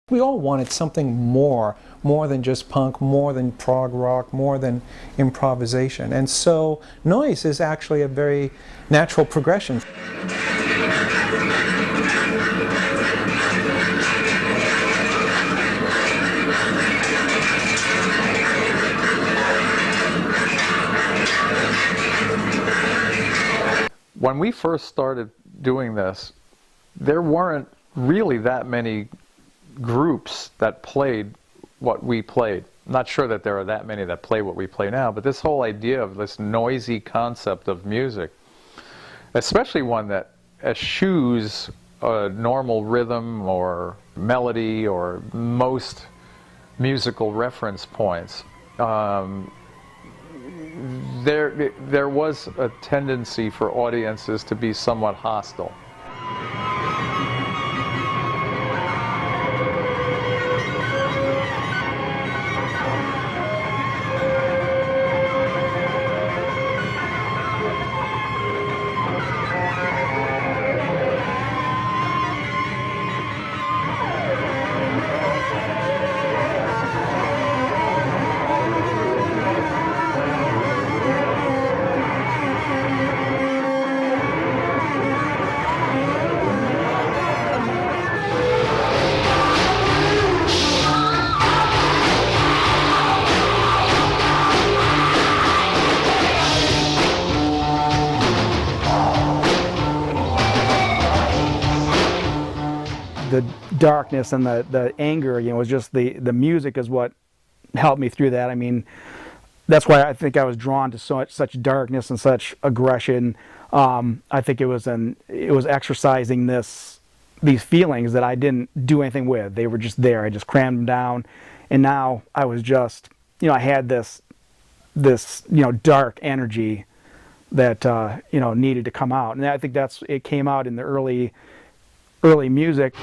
We all wanted something more than just punk, more than prog rock, more than improvisation. And so noise is actually a very natural progression. When we first started doing this, there weren't really that many groups that played what we played. I'm not sure that there are that many that play what we play now, but this whole idea of this noisy concept of music, especially one that eschews a normal rhythm or melody or most musical reference points, there was a tendency for audiences to be somewhat hostile. The darkness and the anger, you know, was just the music is what helped me through that. I mean, that's why I think I was drawn to such darkness and such aggression. I think it was exercising these feelings that I didn't do anything with. They were just there. I just crammed them down, and now I was just, you know, I had this you know, dark energy that you know, needed to come out, and I think it came out in the early music.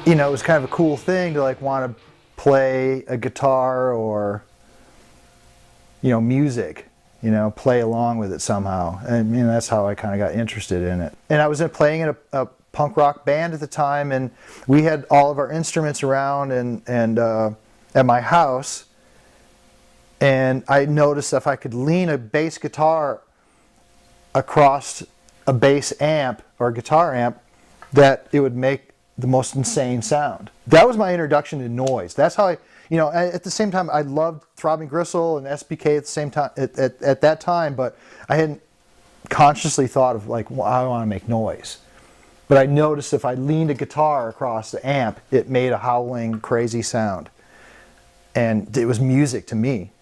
You know, it was kind of a cool thing to like want to play a guitar or, you know, music, you know, play along with it somehow. And you know, that's how I kind of got interested in it. And I was playing in a punk rock band at the time, and we had all of our instruments around and at my house. And I noticed if I could lean a bass guitar across a bass amp or a guitar amp, that it would make the most insane sound. That was my introduction to noise. That's how I, you know, at the same time I loved Throbbing Gristle and SBK at the same time, at that time, but I hadn't consciously thought of like, well, I want to make noise. But I noticed if I leaned a guitar across the amp, it made a howling, crazy sound. And it was music to me.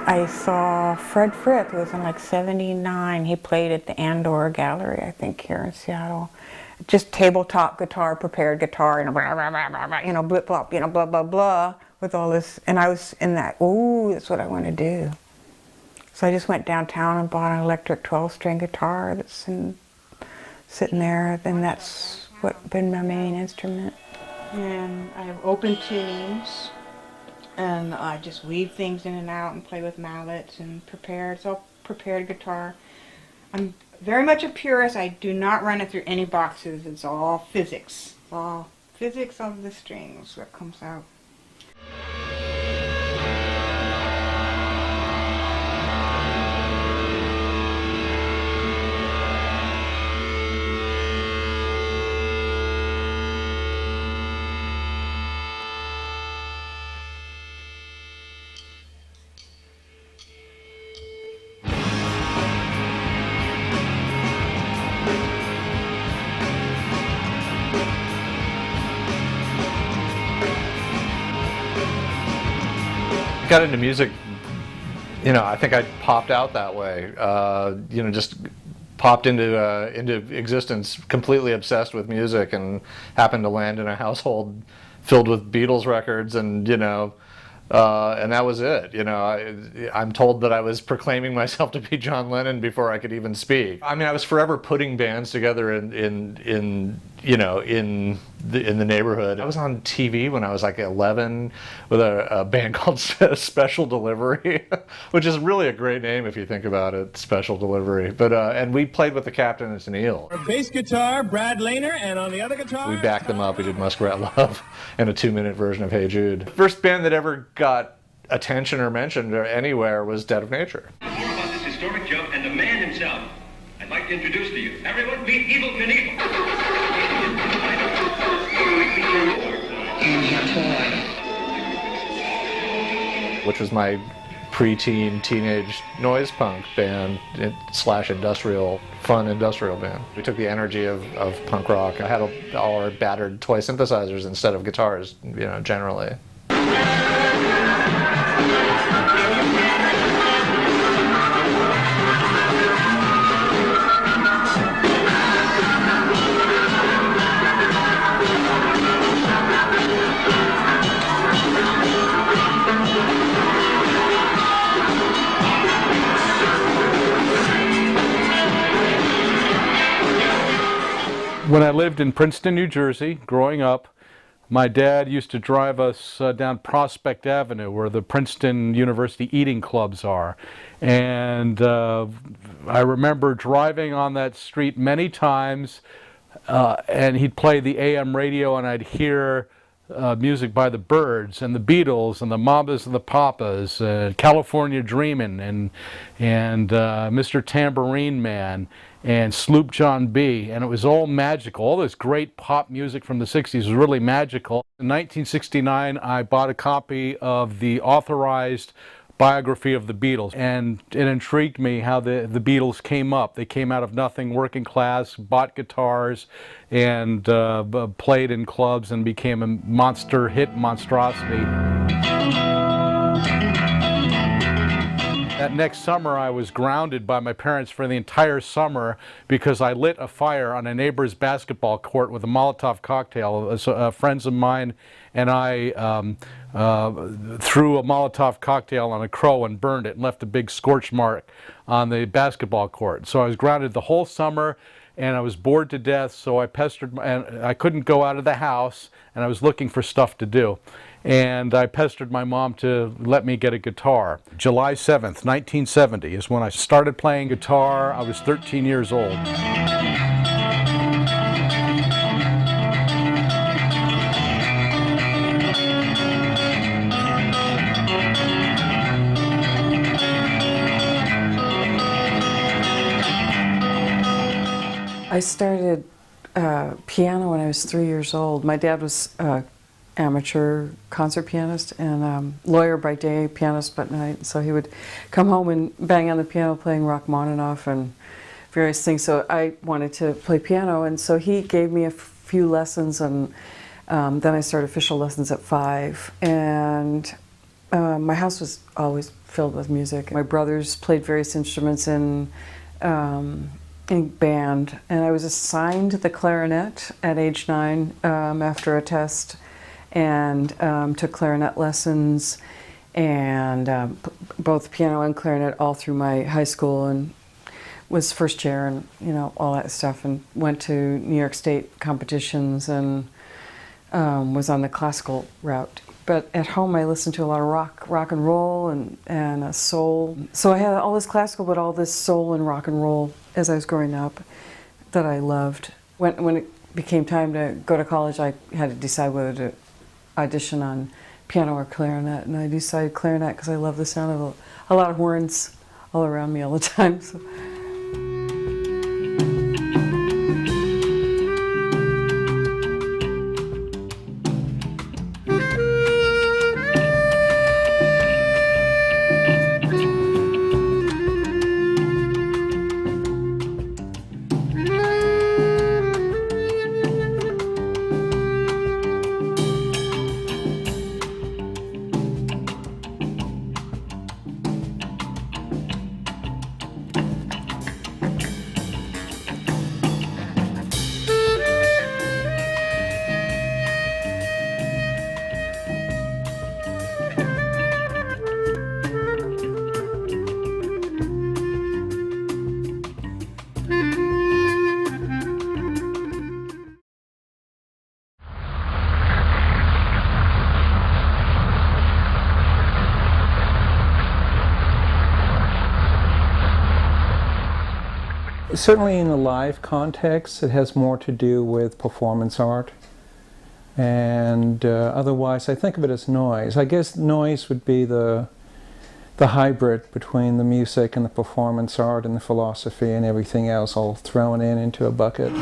I saw Fred Frith, it was in like '79. He played at the Andor Gallery, I think, here in Seattle. Just tabletop guitar, prepared guitar, you know, blah, blah, blah, blah, blah, you know, blip blop, you know, blah blah blah, with all this. And I was in that, ooh, that's what I want to do. So I just went downtown and bought an electric 12-string guitar that's sitting there, and that's what been my main instrument. And I have open tunings. And I just weave things in and out and play with mallets and prepared. It's all prepared guitar. I'm very much a purist. I do not run it through any boxes. It's all physics. It's all physics of the strings that comes out. Got into music, you know, I think I popped out that way. You know, just popped into existence completely obsessed with music, and happened to land in a household filled with Beatles records, and and that was it. I'm told that I was proclaiming myself to be John Lennon before I could even speak. I mean, I was forever putting bands together in the neighborhood. I was on TV when I was like 11 with a band called Special Delivery, which is really a great name if you think about it, Special Delivery. But and we played with the Captain and Tennille. Bass guitar, Brad Lehner, and on the other guitar, we backed them up. We did Muskrat Love and a 2-minute version of Hey Jude. First band that ever got attention or mentioned or anywhere was Dead of Nature. More about this historic jump and the man himself. I'd like to introduce to you. Everyone, meet Evel Knievel. Which was my preteen, teenage noise punk band / industrial, fun industrial band. We took the energy of punk rock. I had all our battered toy synthesizers instead of guitars, generally. When I lived in Princeton, New Jersey, growing up, my dad used to drive us down Prospect Avenue, where the Princeton University eating clubs are. And I remember driving on that street many times, and he'd play the AM radio, and I'd hear music by the Byrds and the Beatles and the Mamas and the Papas, California Dreamin', and Mr. Tambourine Man, and Sloop John B. And it was all magical. All this great pop music from the 60s was really magical. In 1969, I bought a copy of the authorized biography of the Beatles, and it intrigued me how the Beatles came up. They came out of nothing, working class, bought guitars, and played in clubs and became a monster hit monstrosity. That next summer, I was grounded by my parents for the entire summer because I lit a fire on a neighbor's basketball court with a Molotov cocktail. Friends of mine and I threw a Molotov cocktail on a crow and burned it and left a big scorch mark on the basketball court. So I was grounded the whole summer, and I was bored to death, so I pestered, and I couldn't go out of the house, and I was looking for stuff to do. And I pestered my mom to let me get a guitar. July 7th, 1970 is when I started playing guitar. I was 13 years old. I started piano when I was 3 years old. My dad was amateur concert pianist and lawyer by day, pianist by night. So he would come home and bang on the piano playing Rachmaninoff and various things. So I wanted to play piano, and so he gave me a few lessons, and then I started official lessons at 5. And my house was always filled with music. My brothers played various instruments in band, and I was assigned the clarinet at age 9 after a test, and took clarinet lessons, and both piano and clarinet all through my high school, and was first chair and all that stuff, and went to New York State competitions, and was on the classical route. But at home I listened to a lot of rock and roll and soul. So I had all this classical, but all this soul and rock and roll as I was growing up that I loved. When it became time to go to college, I had to decide whether to audition on piano or clarinet, and I decided clarinet because I love the sound of a lot of horns all around me all the time. So. Certainly in the live context, it has more to do with performance art. And otherwise, I think of it as noise. I guess noise would be the hybrid between the music and the performance art and the philosophy and everything else all thrown into a bucket.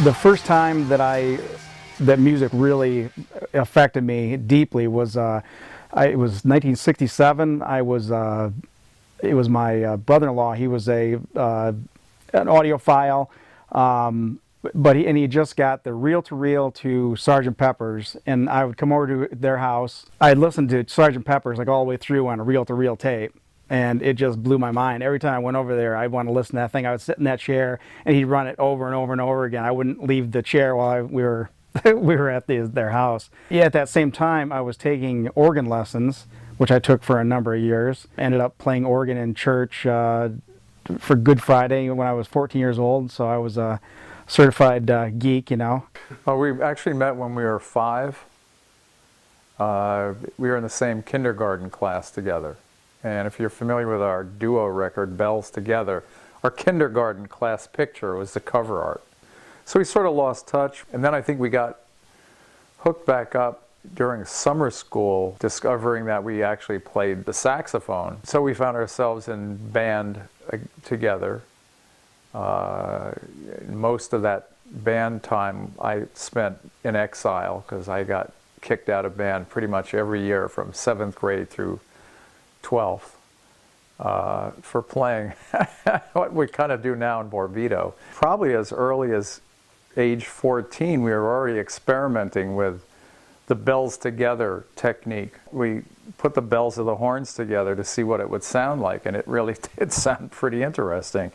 The first time that music really affected me deeply was it was 1967. It was my brother-in-law. He was an audiophile, but he just got the reel-to-reel to Sgt. Pepper's, and I would come over to their house. I'd listen to Sgt. Pepper's like all the way through on a reel-to-reel tape. And it just blew my mind. Every time I went over there, I'd want to listen to that thing. I would sit in that chair, and he'd run it over and over and over again. I wouldn't leave the chair while we were we were at their house. Yeah, at that same time, I was taking organ lessons, which I took for a number of years. Ended up playing organ in church for Good Friday when I was 14 years old. So I was a certified geek, you know. Well, we actually met when we were 5. We were in the same kindergarten class together. And if you're familiar with our duo record, Bells Together, our kindergarten class picture was the cover art. So we sort of lost touch. And then I think we got hooked back up during summer school, discovering that we actually played the saxophone. So we found ourselves in band together. Most of that band time I spent in exile because I got kicked out of band pretty much every year from 7th grade through 12th for playing what we kind of do now in Borbetomagus. Probably as early as age 14, we were already experimenting with the bells together technique. We put the bells of the horns together to see what it would sound like, and it really did sound pretty interesting.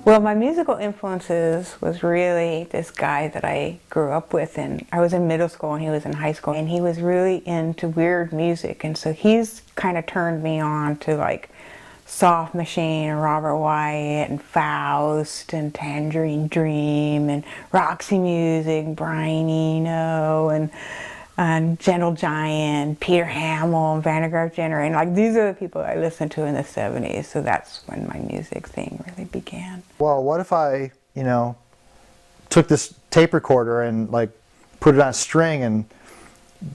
Well, my musical influences was really this guy that I grew up with, and I was in middle school and he was in high school, and he was really into weird music, and so he's kind of turned me on to like Soft Machine and Robert Wyatt and Faust and Tangerine Dream and Roxy Music, Brian Eno and Gentle Giant, Peter Hamill, and Vandergraaf Jenner, and like these are the people I listened to in the 70s, so that's when my music thing really began. Well, what if I, you know, took this tape recorder and like put it on a string and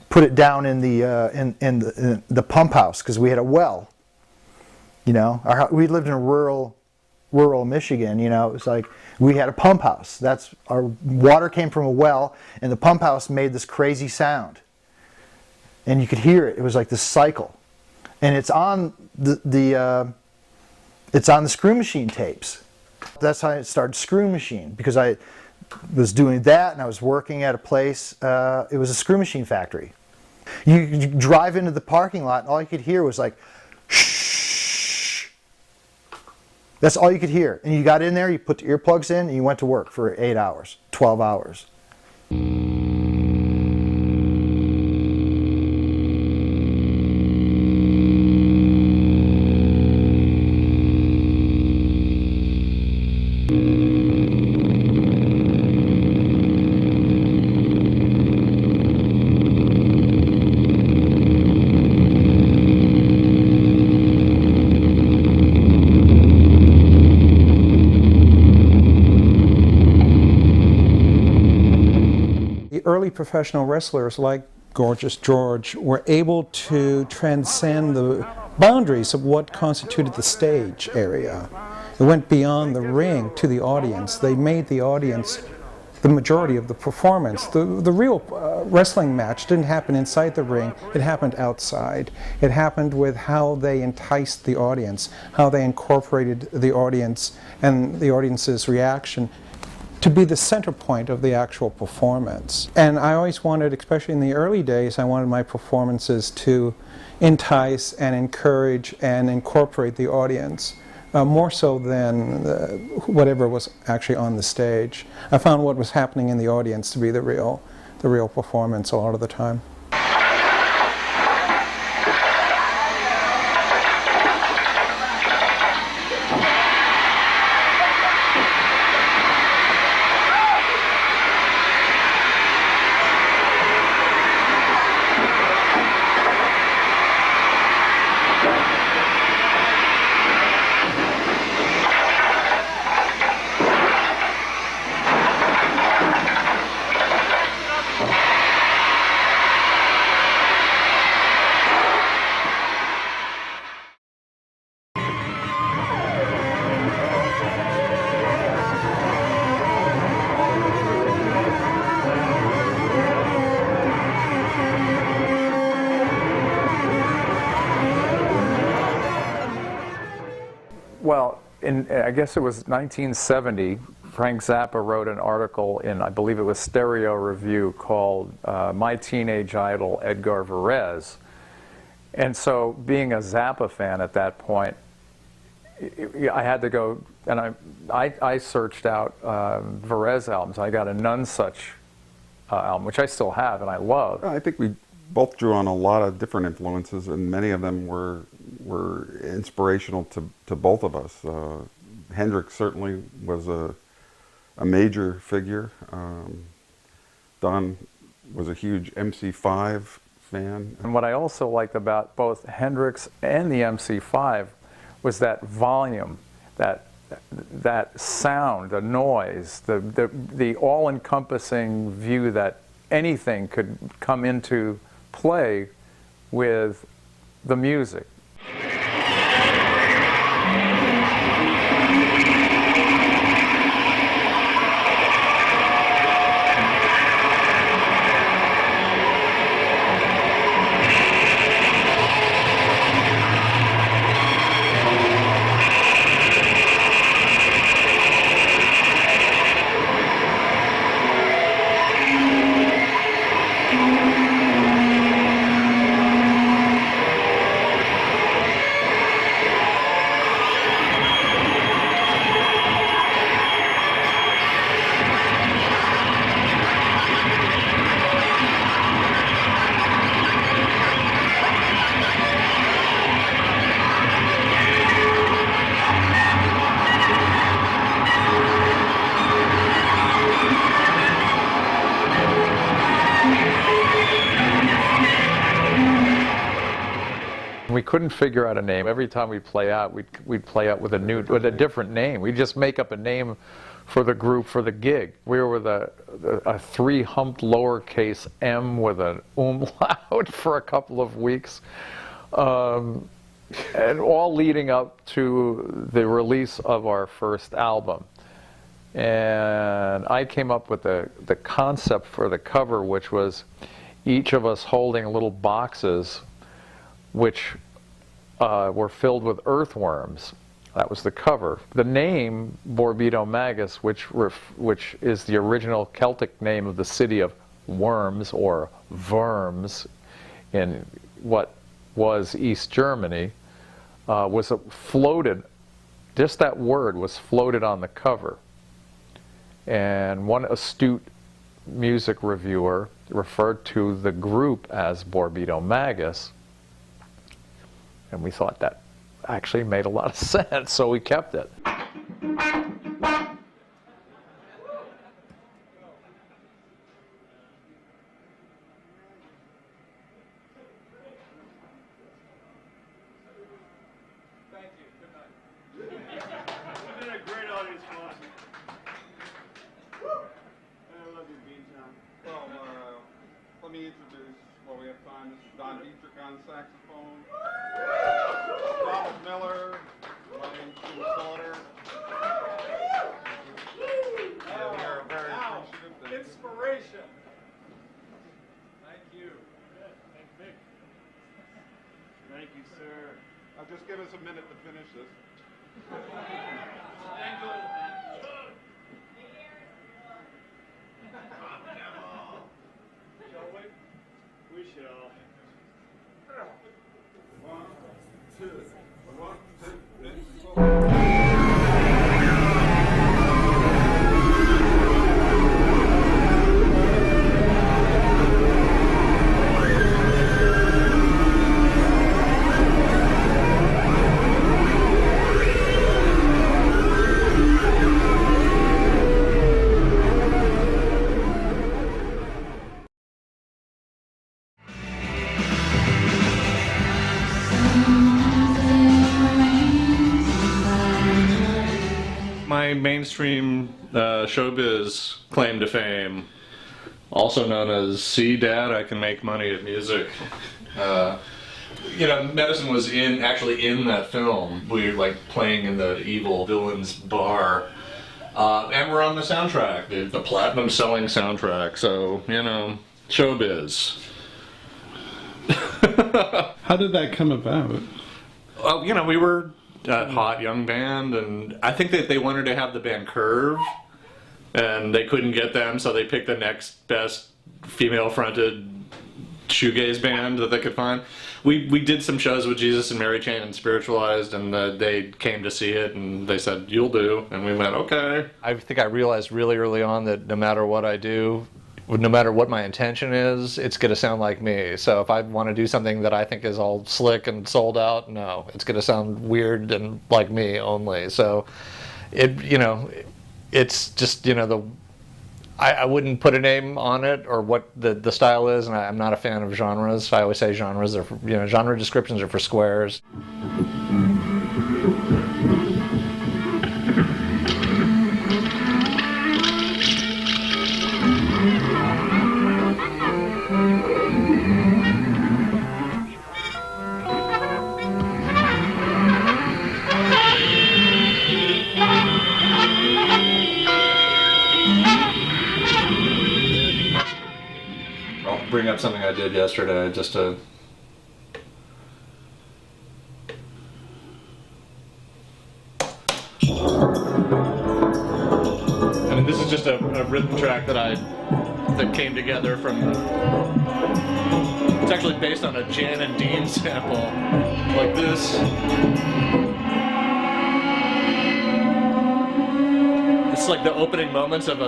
put it down in the pump house, because we had a well. You know, we lived in rural Michigan. You know, it was like we had a pump house. Our water came from a well, and the pump house made this crazy sound, and you could hear it. It was like this cycle, and it's on it's on the Screw Machine tapes. That's how I started Screw Machine, because I was doing that, and I was working at a place. It was a Screw Machine factory. You drive into the parking lot, and all you could hear was like, shh. That's all you could hear. And you got in there, you put the earplugs in, and you went to work for 8 hours, 12 hours. early professional wrestlers like Gorgeous George were able to transcend the boundaries of what constituted the stage area. It went beyond the ring to the audience. They made the audience the majority of the performance. The real wrestling match didn't happen inside the ring, it happened outside. It happened with how they enticed the audience, how they incorporated the audience and the audience's reaction to be the center point of the actual performance. And I always wanted, especially in the early days, I wanted my performances to entice and encourage and incorporate the audience. More so than whatever was actually on the stage. I found what was happening in the audience to be the real performance a lot of the time. Well, I guess it was 1970, Frank Zappa wrote an article in, I believe it was Stereo Review, called My Teenage Idol, Edgar Varese. And so, being a Zappa fan at that point, I had to go, and I searched out Varese albums. I got a None Such album, which I still have and I love. I think we both drew on a lot of different influences, and many of them were inspirational to both of us. Hendrix certainly was a major figure. Don was a huge MC5 fan. And what I also liked about both Hendrix and the MC5 was that volume, that sound, the noise, the all-encompassing view that anything could come into play with the music. We couldn't figure out a name. Every time we'd play out, we'd play out with a different name. We'd just make up a name for the group, for the gig. We were with a three-humped lowercase m with an umlaut for a couple of weeks. And all leading up to the release of our first album. And I came up with the concept for the cover, which was each of us holding little boxes which were filled with earthworms. That was the cover. The name Borbetomagus, which is the original Celtic name of the city of Worms or Worms in what was East Germany, was floated. Just that word was floated on the cover. And one astute music reviewer referred to the group as Borbetomagus. And we thought that actually made a lot of sense, so we kept it. Thank you. Good night. You've been a great audience, Austin. I love you, Beantown. me introduce, while we have time, this is Don Dietrich on saxophone, Thomas Miller, my name's Jim Slaughter. We are very appreciative that Inspiration. Thank you. Thank you, sir. just give us a minute to finish this. Shall we? We shall. One, two, three, four. My mainstream showbiz claim to fame, also known as "See, Dad, I Can Make Money at Music." Medicine was actually in that film. We were like playing in the evil villain's bar, and we're on the soundtrack, the platinum selling soundtrack. So showbiz. How did that come about? Well, we were a hot young band, and I think that they wanted to have the band Curve, and they couldn't get them, so they picked the next best female-fronted shoegaze band that they could find. We did some shows with Jesus and Mary Chain and Spiritualized, and they came to see it, and they said, "You'll do," and we went, "Okay." I think I realized really early on that no matter what I do, no matter what my intention is, it's going to sound like me. So if I want to do something that I think is all slick and sold out, no, it's going to sound weird and like me only. So it's just, I wouldn't put a name on it or what the style is, and I'm not a fan of genres. I always say genres are for, genre descriptions are for squares. Bring up something I did yesterday just to this is just a rhythm track that came together from, it's actually based on a Jan and Dean sample like this. It's like the opening moments of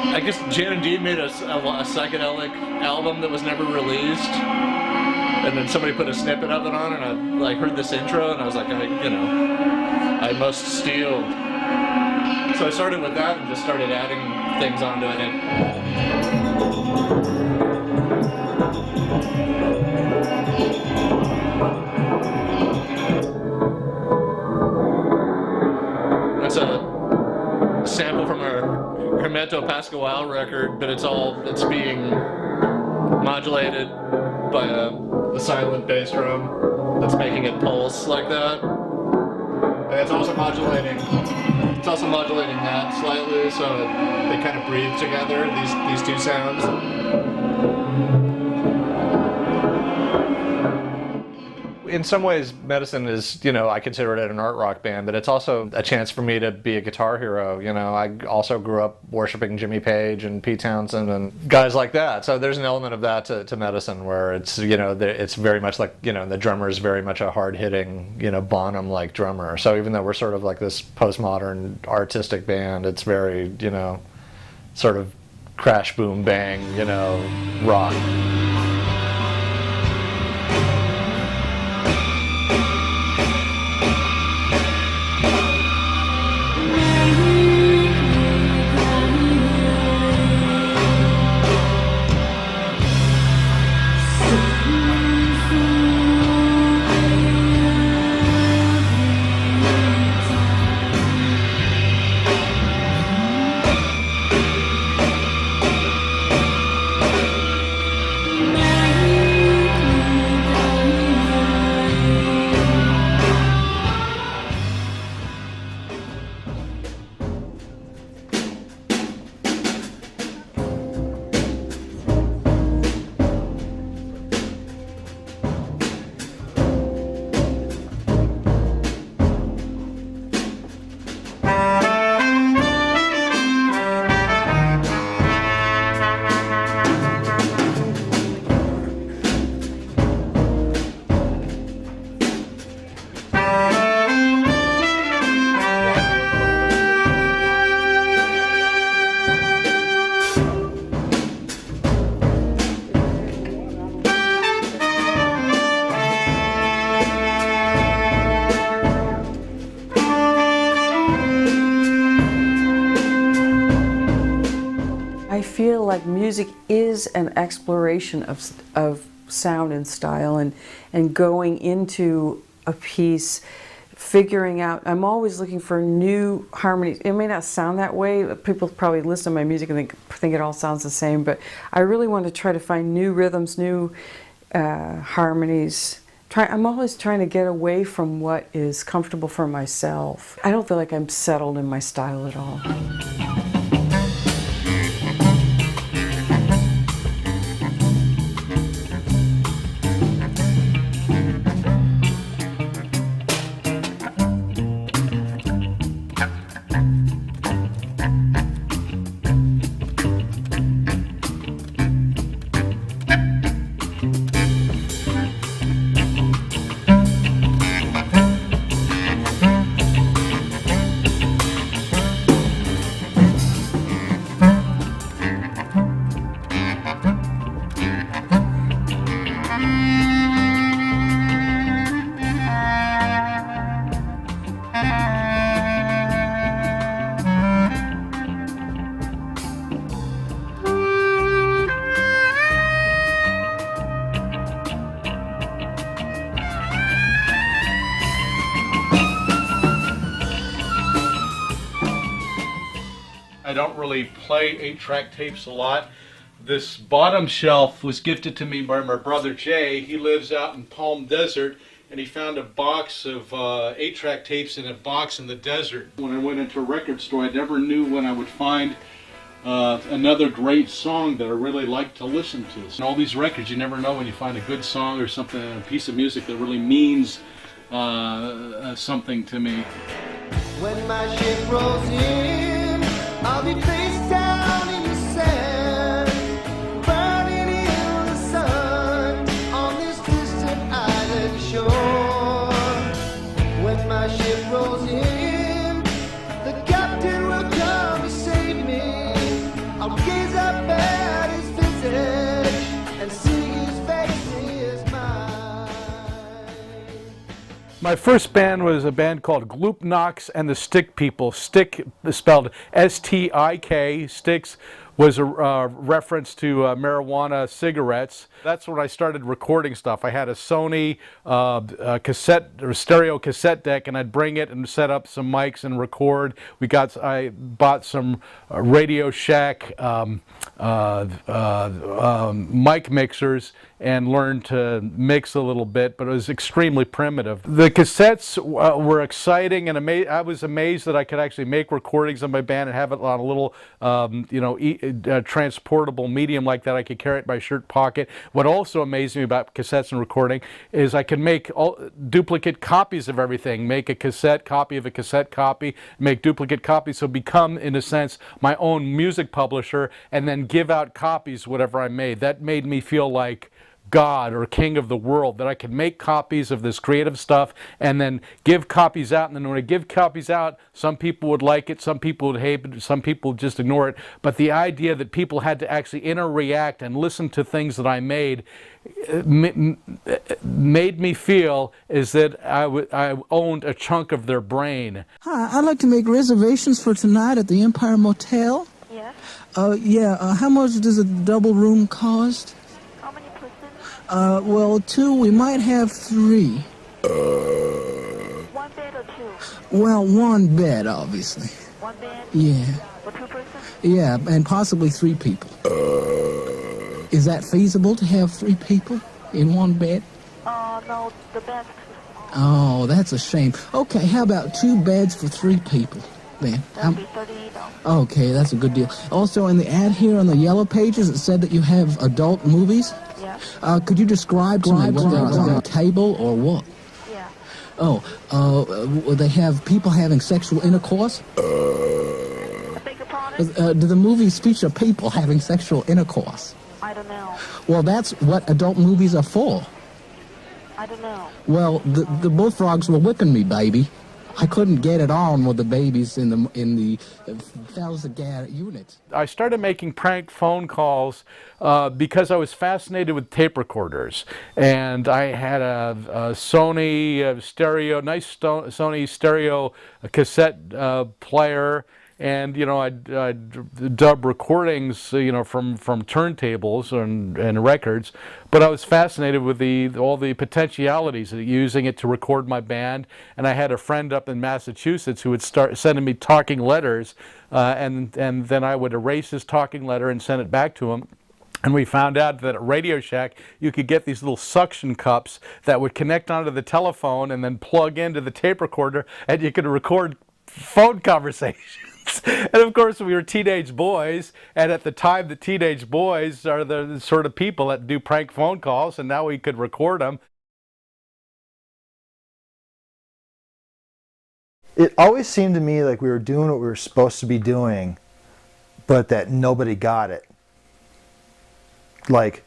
I guess Jan and Dean made a psychedelic album that was never released, and then somebody put a snippet of it on, and I heard this intro, and I was like, I must steal. So I started with that and just started adding things onto it. That's a sample from our Hermeto Pascual record, but it's being modulated by a silent bass drum that's making it pulse like that. And it's also modulating that slightly, so they kind of breathe together, these two sounds. In some ways, Medicine is, I consider it an art rock band, but it's also a chance for me to be a guitar hero. I also grew up worshiping Jimmy Page and Pete Townsend and guys like that. So there's an element of that to Medicine where it's, it's very much like, the drummer is very much a hard-hitting, Bonham-like drummer. So even though we're sort of like this postmodern artistic band, it's very, sort of crash, boom, bang, rock. like music is an exploration of sound and style, and going into a piece, figuring out, I'm always looking for new harmonies. It may not sound that way. People probably listen to my music and think it all sounds the same, but I really want to try to find new rhythms, new harmonies. I'm always trying to get away from what is comfortable for myself. I don't feel like I'm settled in my style at all. I don't really play 8-track tapes a lot. This bottom shelf was gifted to me by my brother Jay. He lives out in Palm Desert, and he found a box of 8-track tapes in a box in the desert. When I went into a record store, I never knew when I would find another great song that I really liked to listen to. And all these records, you never know when you find a good song or something, a piece of music that really means something to me. When my ship rolls in, I'll be face down in the sand, burning in the sun on this distant island shore. When my ship rolls in, the captain will come to save me. I'll gaze up at his visage and see his face is mine. My first band was a band called Gloop Knox and the Stick People. Stick is spelled S-T-I-K. Sticks was a reference to marijuana cigarettes. That's when I started recording stuff. I had a Sony cassette or stereo cassette deck, and I'd bring it and set up some mics and record. I bought some Radio Shack mic mixers and learned to mix a little bit, but it was extremely primitive. The cassettes were exciting, and I was amazed that I could actually make recordings of my band and have it on a little, transportable medium like that. I could carry it in my shirt pocket. What also amazed me about cassettes and recording is I could make duplicate copies of everything, make a cassette copy of a cassette copy, make duplicate copies, so become, in a sense, my own music publisher, and then give out copies whatever I made. That made me feel like God or king of the world, that I could make copies of this creative stuff and then give copies out. And then when I give copies out, some people would like it, some people would hate it, some people would just ignore it. But the idea that people had to actually interact and listen to things that I made made me feel as that I owned a chunk of their brain. Hi, I'd like to make reservations for tonight at the Empire Motel. Yes? How much does a double room cost? How many persons? Well, 2. We might have 3. 1 bed or 2? Well, 1 bed, obviously. 1 bed? Yeah. For 2 persons? Yeah, and possibly 3 people. Is that feasible to have 3 people in 1 bed? No, the bed. Oh, that's a shame. Okay, how about 2 beds for 3 people then? That'll be $38. Okay, that's a good deal. Also, in the ad here on the yellow pages, it said that you have adult movies. Yeah. Could you describe to me what they're a table or what? Yeah. Oh, they have people having sexual intercourse? I beg your pardon? Do the movies feature people having sexual intercourse? I don't know. Well, that's what adult movies are for. I don't know. Well, the bullfrogs were whipping me, baby. I couldn't get it on with the babies in the Felsagat unit. I started making prank phone calls because I was fascinated with tape recorders, and I had a Sony stereo, nice Sony stereo cassette player, and I'd dub recordings, from turntables and records. But I was fascinated with all the potentialities of using it to record my band. And I had a friend up in Massachusetts who would start sending me talking letters, and then I would erase his talking letter and send it back to him. And we found out that at Radio Shack, you could get these little suction cups that would connect onto the telephone and then plug into the tape recorder, and you could record phone conversations. And of course, we were teenage boys, and at the time, the teenage boys are the sort of people that do prank phone calls, and now we could record them. It always seemed to me like we were doing what we were supposed to be doing, but that nobody got it. Like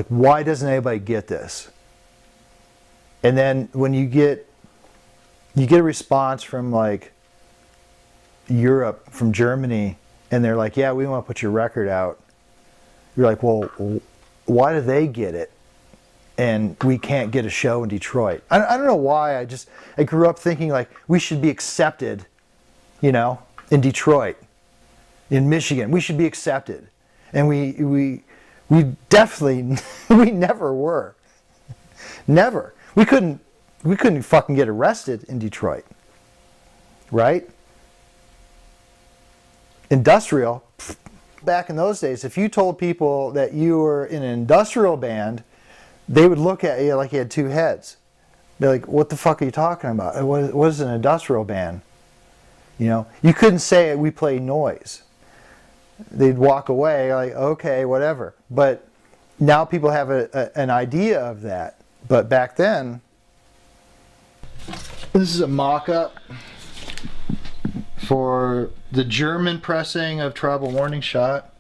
why doesn't anybody get this? And then when you get a response from like Europe, from Germany, and they're like, yeah, we want to put your record out. You're like, well, why do they get it and we can't get a show in Detroit? I don't know why. I grew up thinking like we should be accepted, in Detroit, in Michigan. We should be accepted. And we definitely, we never were. Never. We couldn't fucking get arrested in Detroit. Right? Industrial. Back in those days, if you told people that you were in an industrial band, they would look at you like you had two heads. They're like, what the fuck are you talking about? What is an industrial band? You couldn't say we play noise. They'd walk away like, okay, whatever. But now people have an idea of that. But back then, this is a mock-up for the German pressing of Tribal Warning Shot.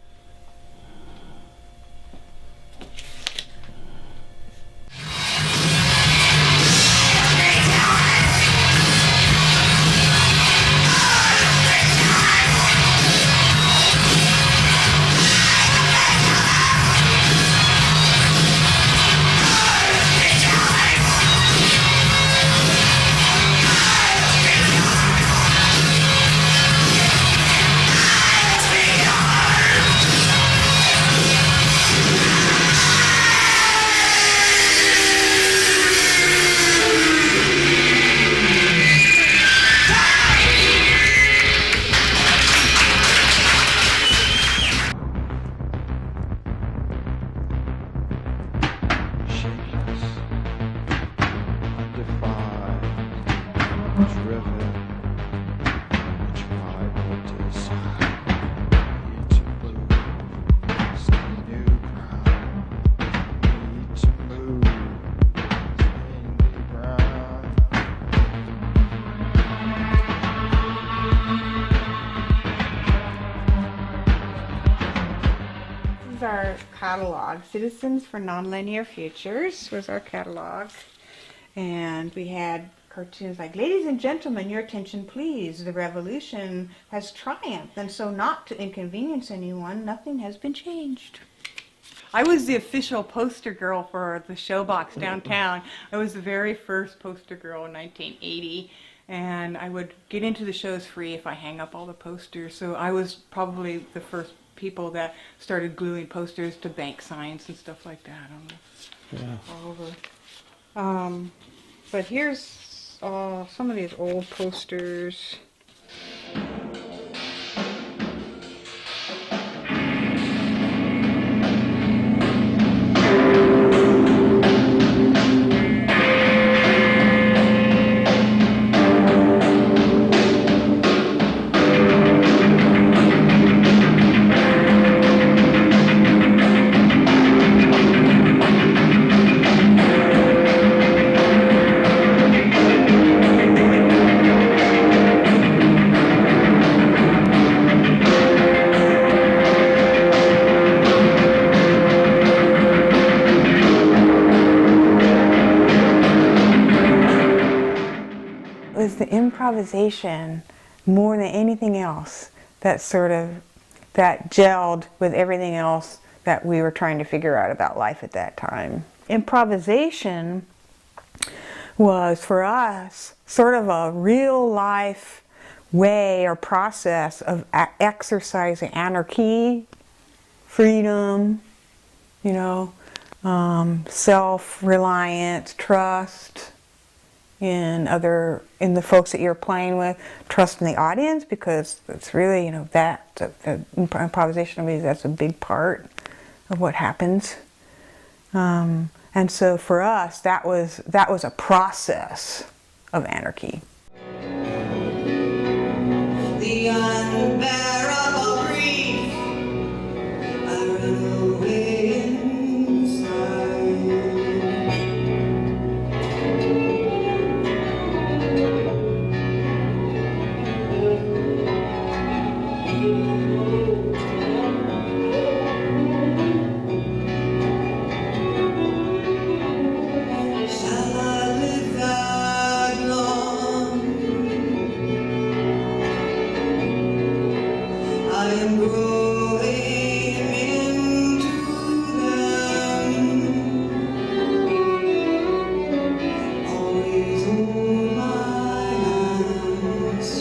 Our catalog, Citizens for Nonlinear Futures was our catalog, and we had cartoons like, ladies and gentlemen, your attention please, the revolution has triumphed, and so not to inconvenience anyone, nothing has been changed. I was the official poster girl for the Showbox downtown. I was the very first poster girl in 1980, and I would get into the shows free if I hang up all the posters, so I was probably the first people that started gluing posters to bank signs and stuff like that all over. But here's some of these old posters. The improvisation more than anything else that gelled with everything else that we were trying to figure out about life at that time. Improvisation was for us sort of a real life way or process of exercising anarchy, freedom, you know, self-reliance, trust in the folks that you're playing with, trust in the audience, because it's really, you know, that the improvisation of music, that's a big part of what happens. And so for us, that was a process of anarchy. The unbearable grief, I run away inside. Shall I live that long? I am growing into them. Always hold my hands.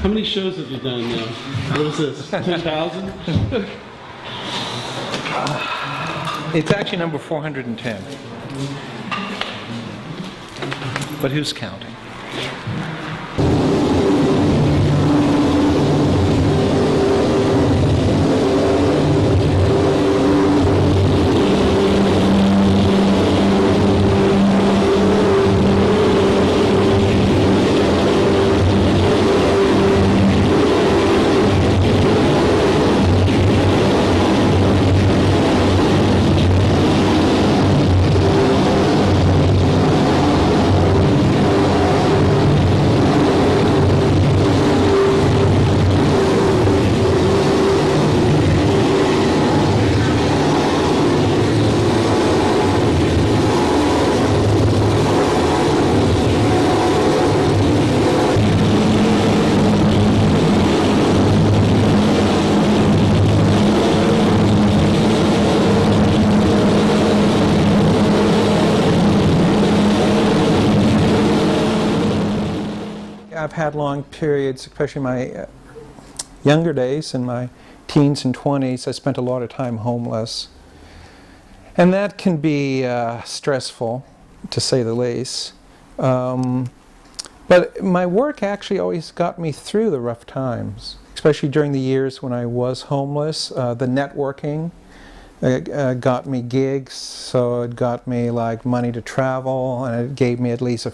How many shows have you done now? What is this, 2,000? It's actually number 410. But who's counting? I've had long periods, especially my younger days, in my teens and 20s, I spent a lot of time homeless. And that can be stressful, to say the least. But my work actually always got me through the rough times, especially during the years when I was homeless. The networking got me gigs, so it got me like money to travel, and it gave me at least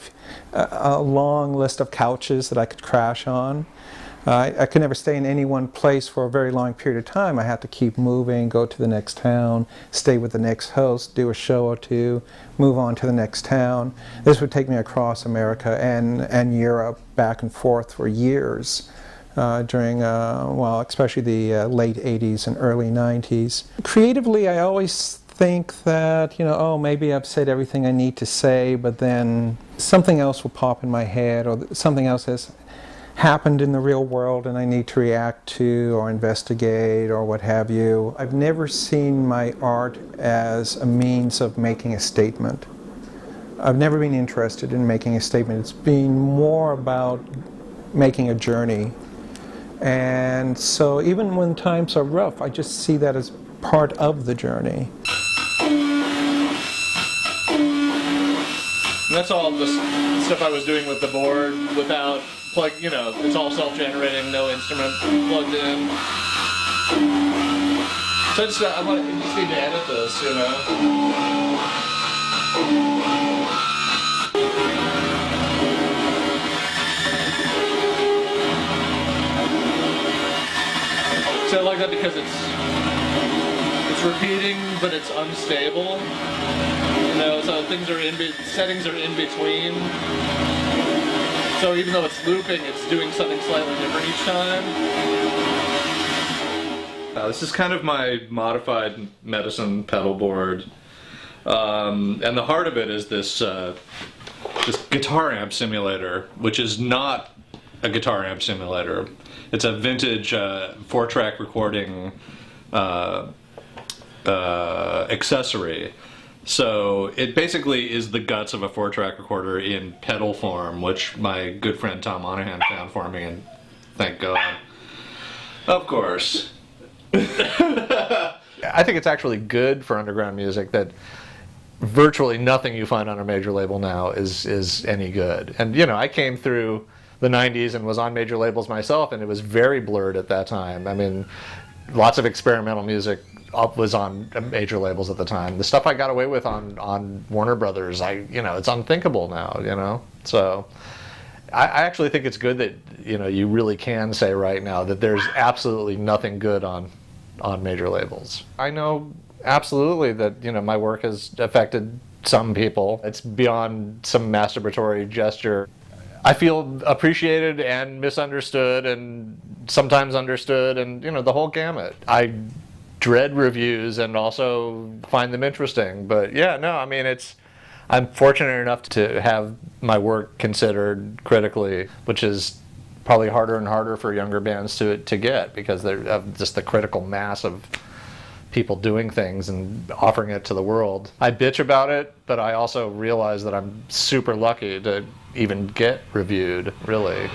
a long list of couches that I could crash on. I could never stay in any one place for a very long period of time. I had to keep moving, go to the next town, stay with the next host, do a show or two, move on to the next town. This would take me across America and Europe, back and forth for years. During, well, especially the late 80s and early 90s. Creatively, I always think that, you know, oh, maybe I've said everything I need to say, but then something else will pop in my head, or something else has happened in the real world and I need to react to or investigate or what have you. I've never seen my art as a means of making a statement. I've never been interested in making a statement. It's been more about making a journey. And so even when times are rough, I just see that as part of the journey. And that's all just stuff I was doing with the board without you know, it's all self-generating, no instrument plugged in. So I just need to edit this, you know. So I like that because it's repeating, but it's unstable. You know, so settings are in between. So even though it's looping, it's doing something slightly different each time. This is kind of my modified Medicine pedal board. And the heart of it is this guitar amp simulator, which is not a guitar amp simulator. It's a vintage 4-track recording accessory. So it basically is the guts of a 4-track recorder in pedal form, which my good friend Tom Monahan found for me, and thank God. Of course. I think it's actually good for underground music that virtually nothing you find on a major label now is any good. And you know, I came through the 90s and was on major labels myself, and it was very blurred at that time. I mean, lots of experimental music was on major labels at the time. The stuff I got away with on Warner Brothers, it's unthinkable now, you know? So I actually think it's good that, you know, you really can say right now that there's absolutely nothing good on major labels. I know absolutely that, you know, my work has affected some people. It's beyond some masturbatory gesture. I feel appreciated and misunderstood and sometimes understood, and, you know, the whole gamut. I dread reviews and also find them interesting, but yeah, no, I mean, I'm fortunate enough to have my work considered critically, which is probably harder and harder for younger bands to get, because they're just the critical mass of people doing things and offering it to the world. I bitch about it, but I also realize that I'm super lucky to even get reviewed, really.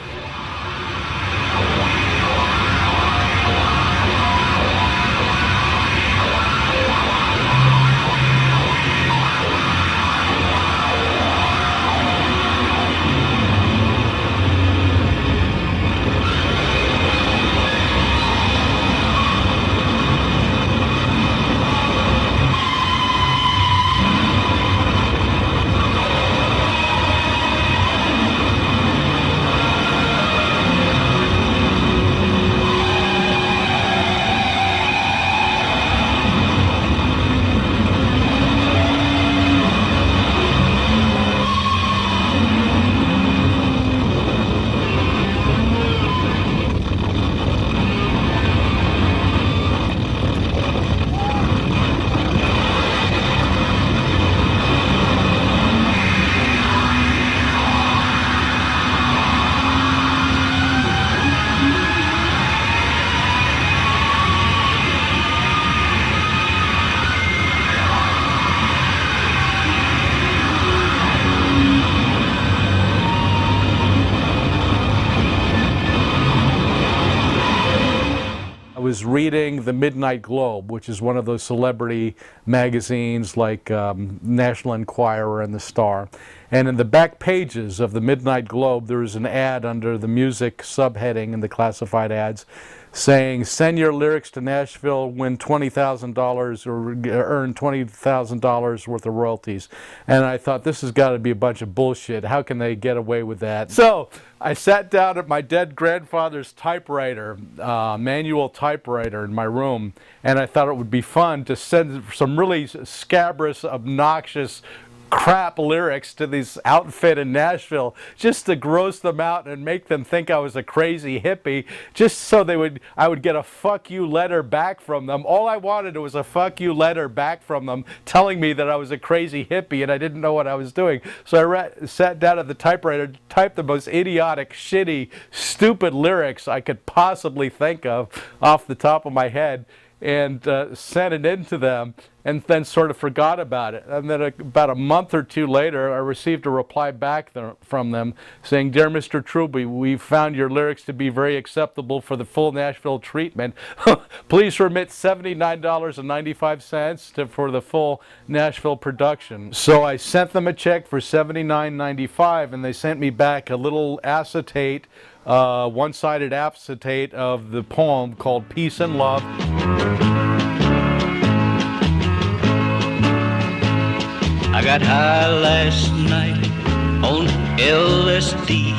was reading the Midnight Globe, which is one of those celebrity magazines like National Enquirer and the Star. And in the back pages of the Midnight Globe, there was an ad under the music subheading in the classified ads saying, send your lyrics to Nashville, win $20,000 or earn $20,000 worth of royalties. And I thought, this has got to be a bunch of bullshit. How can they get away with that? So I sat down at my dead grandfather's typewriter, manual typewriter in my room, and I thought it would be fun to send some really scabrous, obnoxious crap lyrics to this outfit in Nashville just to gross them out and make them think I was a crazy hippie, just so I would get a fuck you letter back from them. All I wanted was a fuck you letter back from them telling me that I was a crazy hippie and I didn't know what I was doing. So I sat down at the typewriter, typed the most idiotic, shitty, stupid lyrics I could possibly think of off the top of my head, and sent it in to them, and then sort of forgot about it. And then about a month or two later, I received a reply back from them saying, Dear Mr. Trubee, we found your lyrics to be very acceptable for the full Nashville treatment. Please remit $79.95 for the full Nashville production. So I sent them a check for $79.95, and they sent me back a little acetate, one-sided acetate of the poem called Peace and Love. I got high last night on LSD.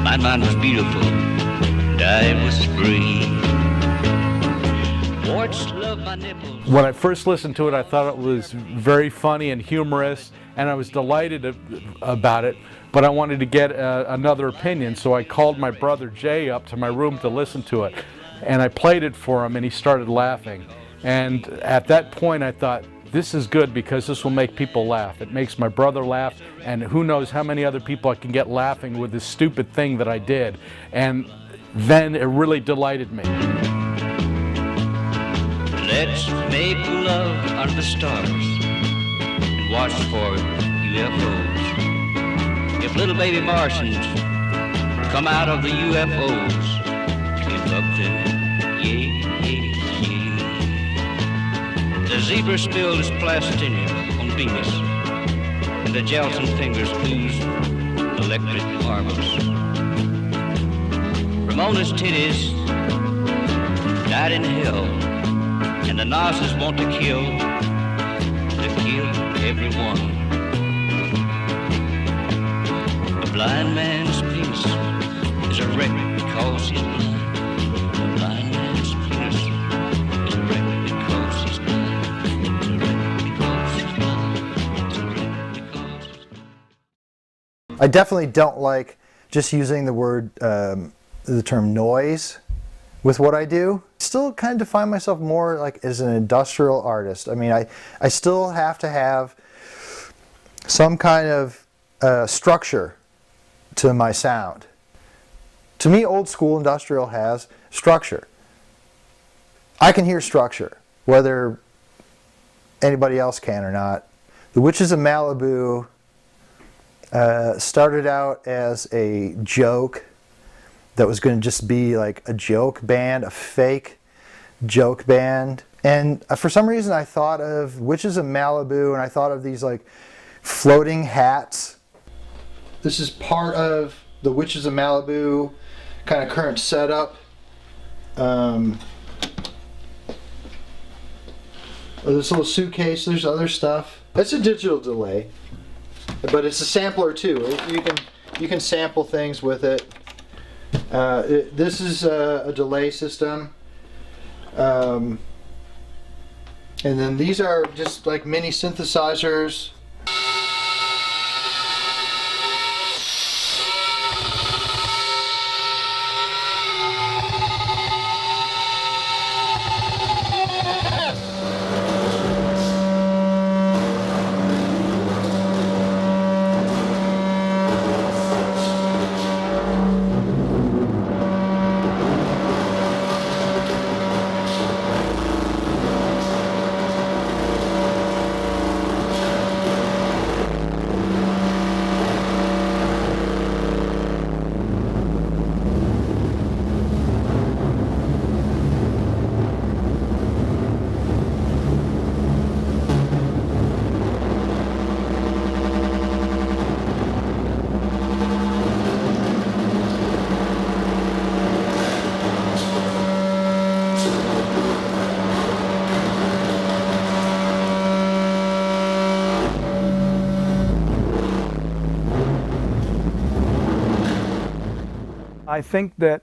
My mind was beautiful and I was free. Wore much love my nipples. When I first listened to it, I thought it was very funny and humorous, and I was delighted about it, but I wanted to get another opinion, so I called my brother Jay up to my room to listen to it, and I played it for him, and he started laughing. And at that point, I thought, this is good because this will make people laugh. It makes my brother laugh, and who knows how many other people I can get laughing with this stupid thing that I did. And then it really delighted me. Let's make love under the stars and watch for UFOs. If little baby Martians come out of the UFOs, give up to yeah, yeah, yeah. The zebra spilled his plastinum on Venus, and the gelatin fingers oozed electric marbles. Ramona's titties died in hell, and the Nazis want to kill everyone. A blind man's penis is a wreck because he's blind. A blind man's penis is a wreck because he's blind. It's a wreck because he's blind. It's a wreck because he's blind. I definitely don't like just using the word, the term noise with what I do. Still kind of define myself more like as an industrial artist. I mean, I still have to have some kind of structure to my sound. To me, old school industrial has structure. I can hear structure, whether anybody else can or not. The Witches of Malibu started out as a joke that was going to just be like a joke band, a fake joke band. And for some reason I thought of Witches of Malibu, and I thought of these like floating hats. This is part of the Witches of Malibu kind of current setup. This little suitcase, there's other stuff. That's a digital delay, but it's a sampler too. You can sample things with it. This is a delay system, and then these are just like mini synthesizers. I think that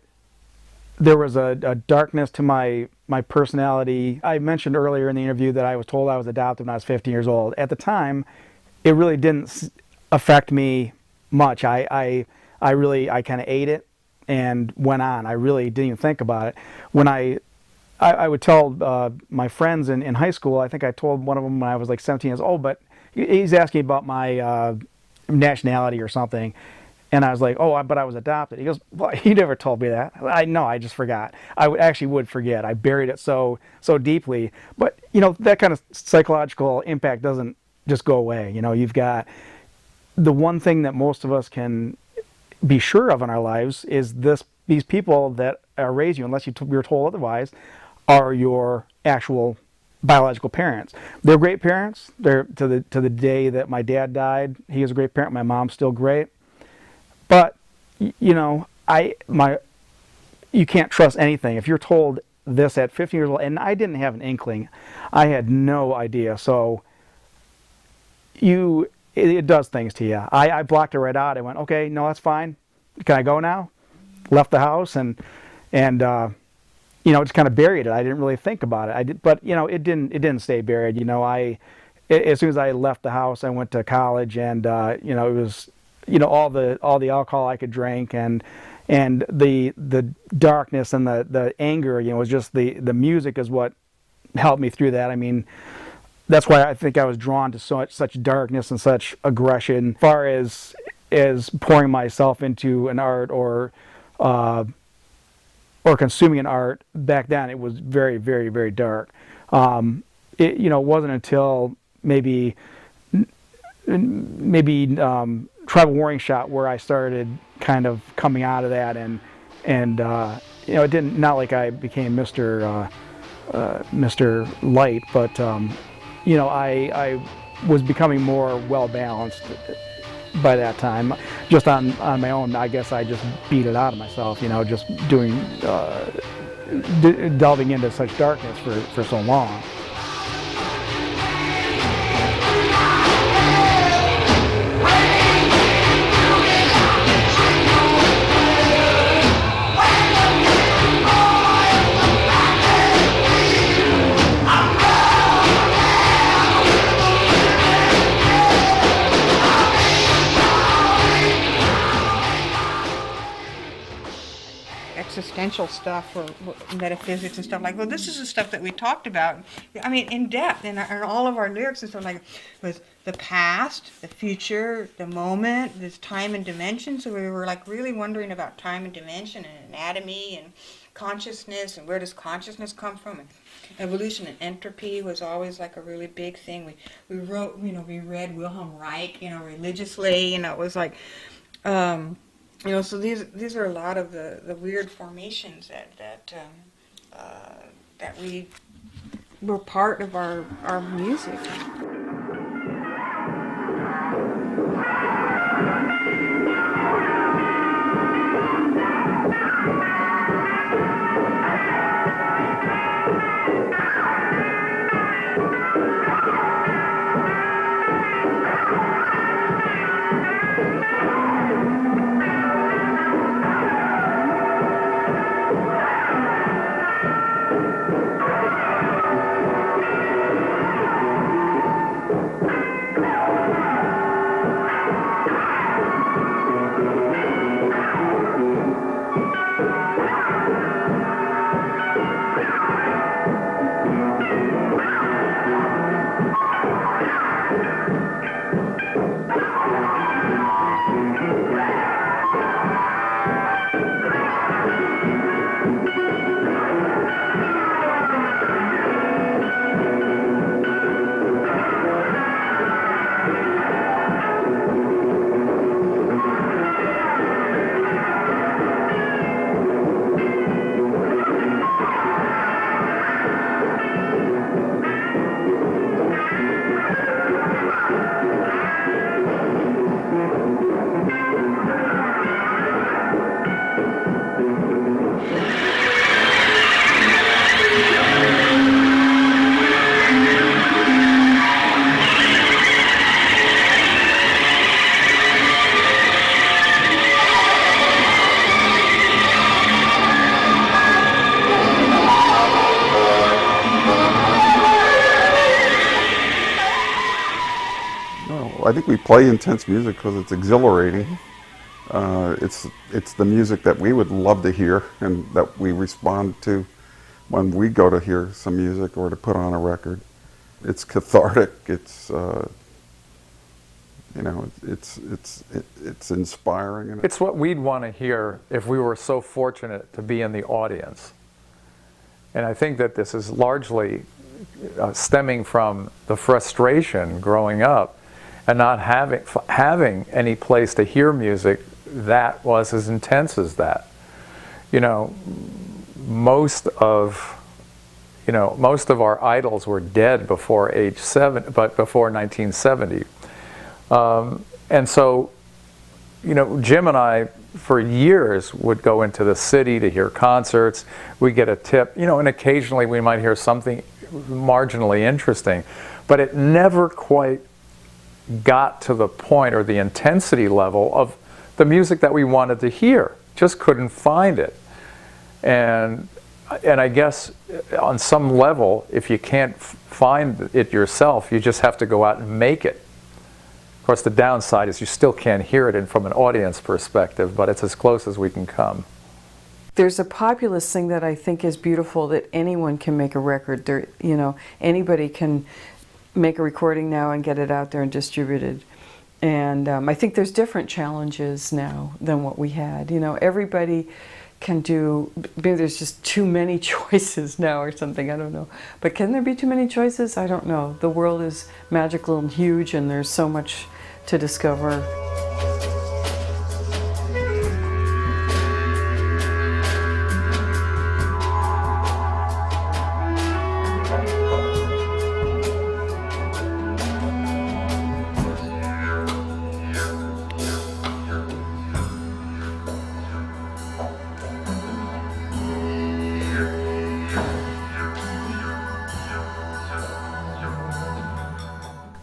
there was a darkness to my personality. I mentioned earlier in the interview that I was told I was adopted when I was 15 years old. At the time, it really didn't affect me much. I kind of ate it and went on. I really didn't even think about it. When I would tell my friends in high school, I think I told one of them when I was like 17 years old, but he's asking about my nationality or something. And I was like, oh, but I was adopted. He goes, well, you never told me that. I know, I just forgot. I actually would forget. I buried it so deeply. But, you know, that kind of psychological impact doesn't just go away. You know, you've got the one thing that most of us can be sure of in our lives is these people that are raising you, unless you're told otherwise, are your actual biological parents. They're great parents. They're to the day that my dad died, he was a great parent. My mom's still great. But, you know, you can't trust anything. If you're told this at 15 years old, and I didn't have an inkling, I had no idea. So it does things to you. I blocked it right out. I went, okay, no, that's fine. Can I go now? Left the house, and you you know, just kind of buried it. I didn't really think about it. But you know, it didn't stay buried. You know, as soon as I left the house, I went to college, and you know, it was, you know, all the alcohol I could drink, and the darkness and the anger, you know, was just the music is what helped me through that. I mean, that's why I think I was drawn to such darkness and such aggression. As far as pouring myself into an art or consuming an art, back then it was very, very, very dark. It, you know, wasn't until maybe Tribal Warring Shot where I started kind of coming out of that, and you know, not like I became Mr. Light, but you know, I was becoming more well balanced by that time. Just on my own, I guess I just beat it out of myself, you know, just doing delving into such darkness for so long. Existential stuff or metaphysics and stuff like, well, this is the stuff that we talked about, I mean, in depth in all of our lyrics and stuff, like with the past, the future, the moment, this time and dimension. So we were like really wondering about time and dimension and anatomy and consciousness, and where does consciousness come from, and evolution and entropy was always like a really big thing. We wrote, you know, we read Wilhelm Reich, you know, religiously, you know, it was like you know, so these are a lot of the weird formations that we were part of our music. I think we play intense music because it's exhilarating. It's the music that we would love to hear and that we respond to when we go to hear some music or to put on a record. It's cathartic. It's you know, it's inspiring. And It's what we'd want to hear if we were so fortunate to be in the audience. And I think that this is largely stemming from the frustration growing up and not having any place to hear music that was as intense as that. You know, most of our idols were dead before age 7, but before 1970. And so, you know, Jim and I, for years, would go into the city to hear concerts. We get a tip, you know, and occasionally we might hear something marginally interesting, but it never quite got to the point or the intensity level of the music that we wanted to hear. Just couldn't find it. And And I guess on some level, if you can't find it yourself, you just have to go out and make it. Of course, the downside is you still can't hear it from an audience perspective, but it's as close as we can come. There's a populist thing that I think is beautiful, that anyone can make a record. There, you know, anybody can make a recording now and get it out there and distributed. And I think there's different challenges now than what we had. You know, everybody can do, maybe there's just too many choices now or something, I don't know. But can there be too many choices? I don't know. The world is magical and huge, and there's so much to discover.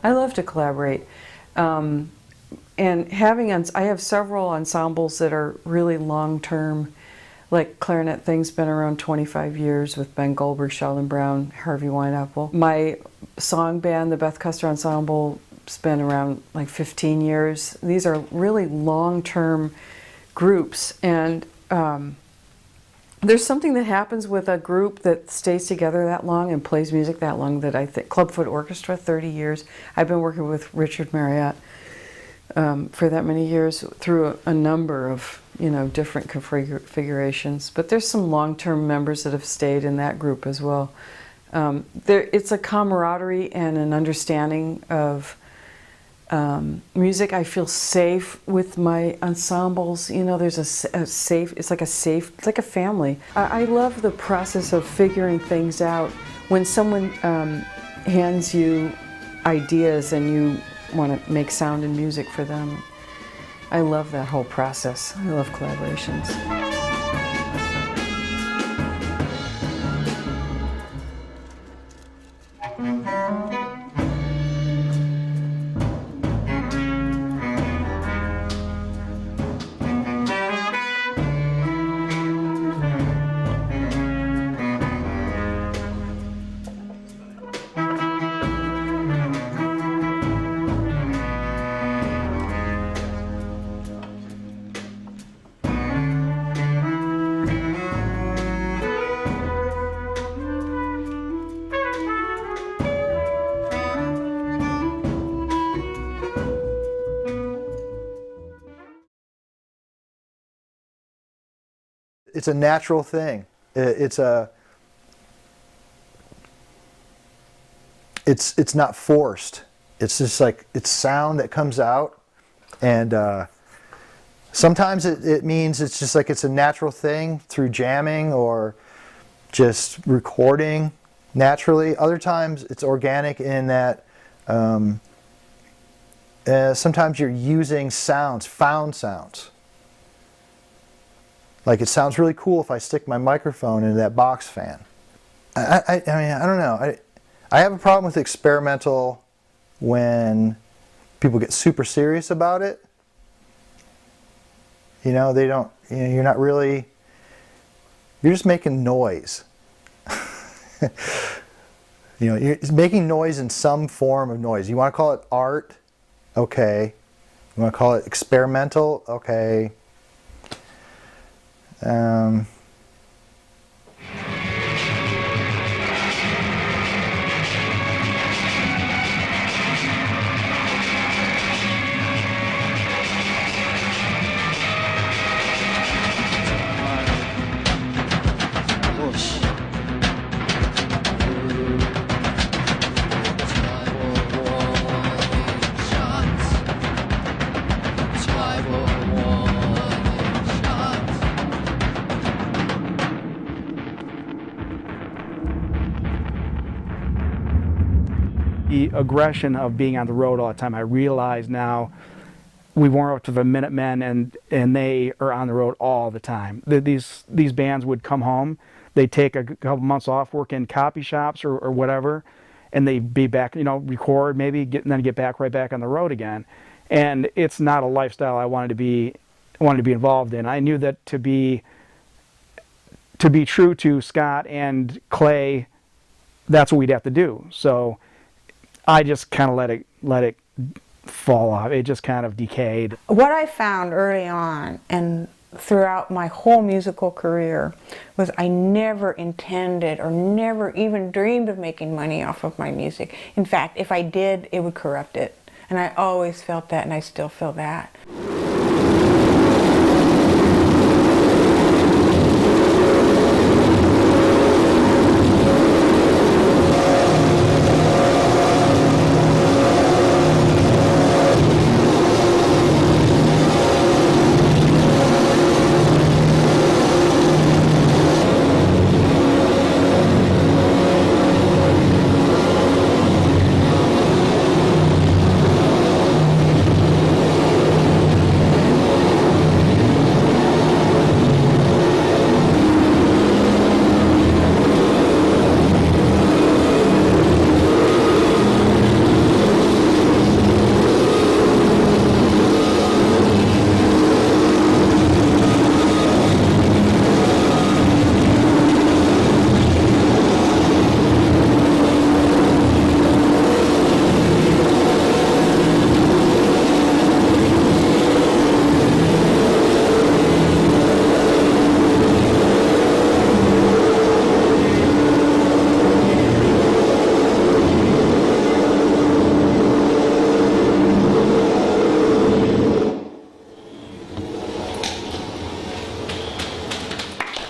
I love to collaborate. And having, I have several ensembles that are really long-term, like Clarinet Thing's been around 25 years with Ben Goldberg, Sheldon Brown, Harvey Wineapple. My song band, the Beth Custer Ensemble, has been around like 15 years. These are really long-term groups, and there's something that happens with a group that stays together that long and plays music that long that I think, Clubfoot Orchestra, 30 years. I've been working with Richard Marriott for that many years through a number of, you know, different configurations. But there's some long-term members that have stayed in that group as well. It's a camaraderie and an understanding of music. I feel safe with my ensembles. You know, there's a safe, it's like a family. I love the process of figuring things out. When someone hands you ideas and you want to make sound and music for them, I love that whole process. I love collaborations. It's a natural thing. It's not forced. It's just like, it's sound that comes out, and sometimes it means it's just like it's a natural thing through jamming or just recording naturally. Other times it's organic in that sometimes you're using sounds, found sounds. Like, it sounds really cool if I stick my microphone into that box fan. I mean, I don't know. I have a problem with experimental when people get super serious about it. You know, they don't, you know, you're not really, you're just making noise. You know, you're making noise in some form of noise. You want to call it art? Okay. You want to call it experimental? Okay. The aggression of being on the road all the time, I realize now we warm up to the Minutemen, and they are on the road all the time. These bands would come home, they'd take a couple months off, work in copy shops or whatever, and they'd be back, you know, record maybe, and then get back right back on the road again. And it's not a lifestyle I wanted to be involved in. I knew that to to be true to Scott and Clay, that's what we'd have to do. So I just kind of let it fall off. It just kind of decayed. What I found early on and throughout my whole musical career was I never intended or never even dreamed of making money off of my music. In fact, if I did, it would corrupt it. And I always felt that, and I still feel that.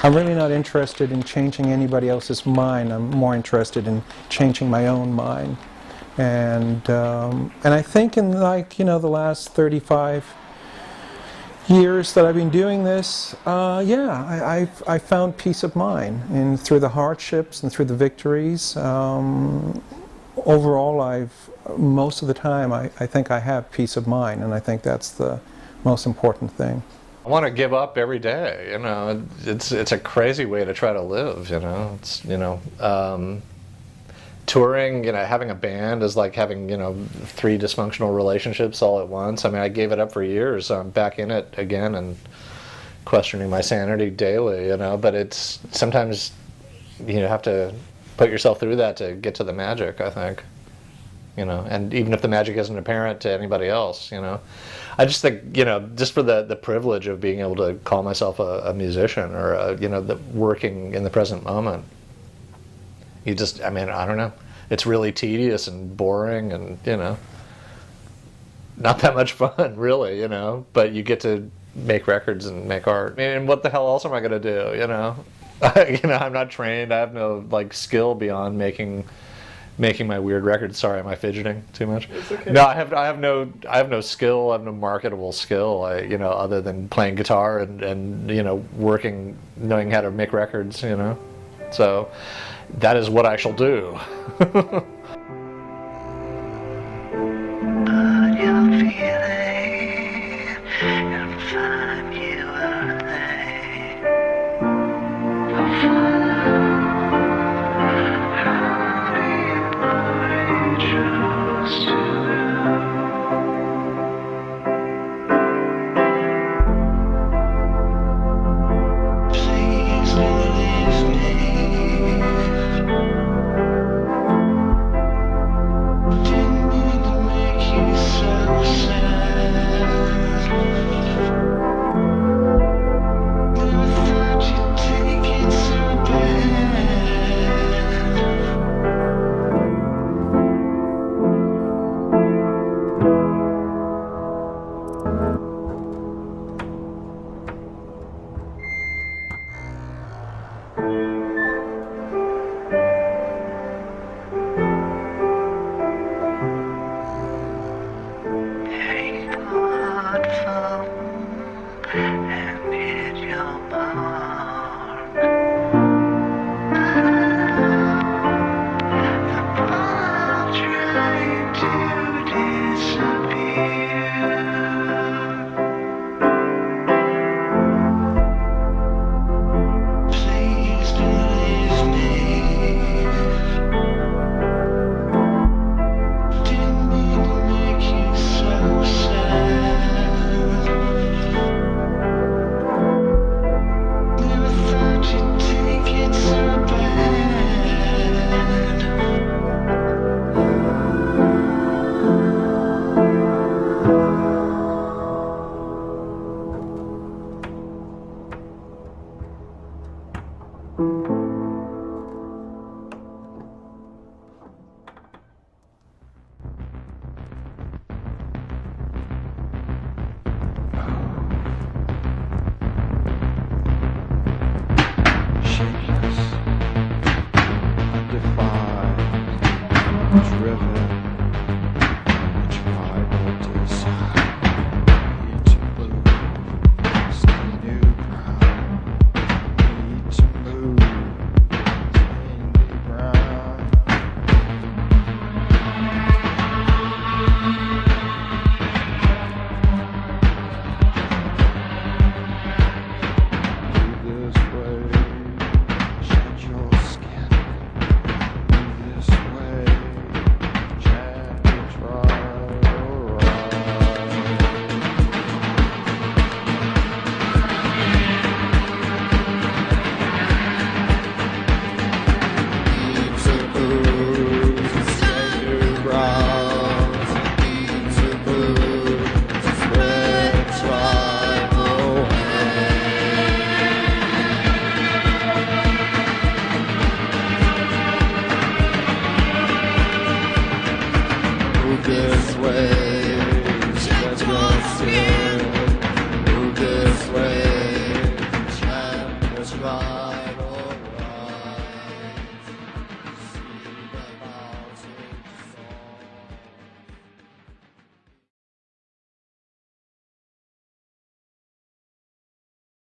I'm really not interested in changing anybody else's mind. I'm more interested in changing my own mind. And I think in, like, you know, the last 35 years that I've been doing this, yeah, I found peace of mind, and through the hardships and through the victories. Overall, most of the time, I think I have peace of mind, and I think that's the most important thing. I want to give up every day, you know. It's a crazy way to try to live, you know. It's, you know, touring, you know, having a band is like having, you know, 3 dysfunctional relationships all at once. I mean, I gave it up for years. So I'm back in it again and questioning my sanity daily, you know. But it's sometimes you have to put yourself through that to get to the magic, I think. You know, and even if the magic isn't apparent to anybody else, you know. I just think, you know, just for the privilege of being able to call myself a musician, or, you know, working in the present moment. You just, I mean, I don't know. It's really tedious and boring and, you know, not that much fun, really, you know. But you get to make records and make art. I mean, what the hell else am I going to do, you know? You know, I'm not trained. I have no, like, skill beyond making my weird records. Sorry, am I fidgeting too much? It's okay. No, I have no skill. I have no marketable skill. You know, other than playing guitar and you know, knowing how to make records. You know, so that is what I shall do. Didn't mean to make you so sad. Trubee.